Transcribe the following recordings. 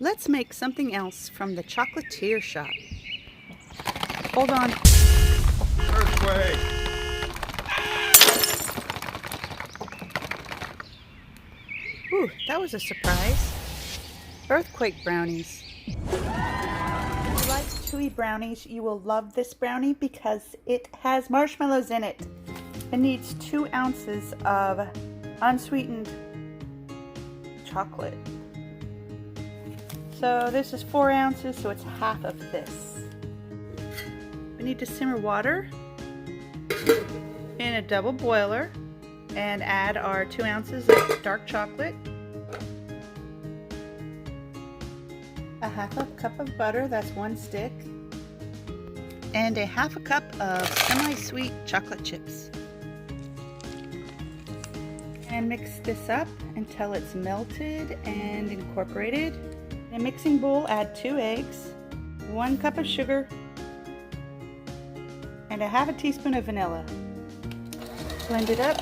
Let's make something else from the chocolatier shop. Hold on. Earthquake! Ooh, that was a surprise. Earthquake brownies. If you like chewy brownies, you will love this brownie because it has marshmallows in it. It needs 2 ounces of unsweetened chocolate. So this is 4 ounces, so it's half of this. We need to simmer water in a double boiler and add our 2 ounces of dark chocolate, a half a cup of butter, that's 1 stick, and a half a cup of semi-sweet chocolate chips. And mix this up until it's melted and incorporated. In a mixing bowl, add 2 eggs, 1 cup of sugar, and a half a teaspoon of vanilla. Blend it up.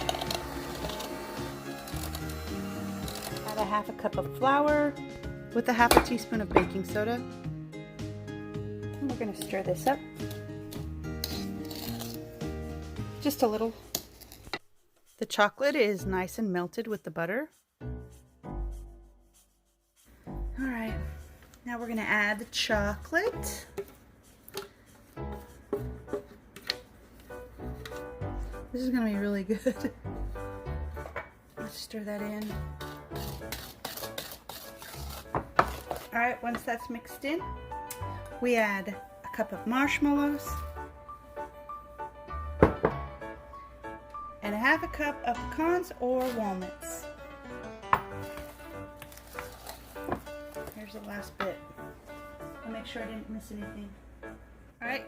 Add a half a cup of flour with a half a teaspoon of baking soda. And we're going to stir this up. Just a little. The chocolate is nice and melted with the butter. Alright, now we're going to add the chocolate. This is going to be really good. Let's stir that in. Alright, once that's mixed in, we add a cup of marshmallows and a half a cup of pecans or walnuts. Here's the last bit. I'll make sure I didn't miss anything. Alright,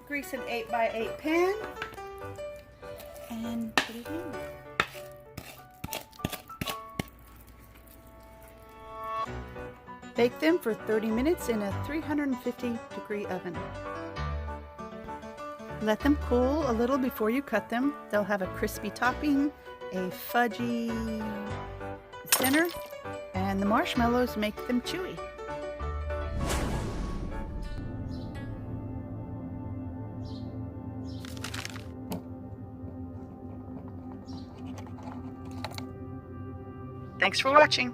grease an 8x8 pan and put it in. Bake them for 30 minutes in a 350-degree oven. Let them cool a little before you cut them. They'll have a crispy topping, a fudgy center, and the marshmallows make them chewy. Thanks for watching.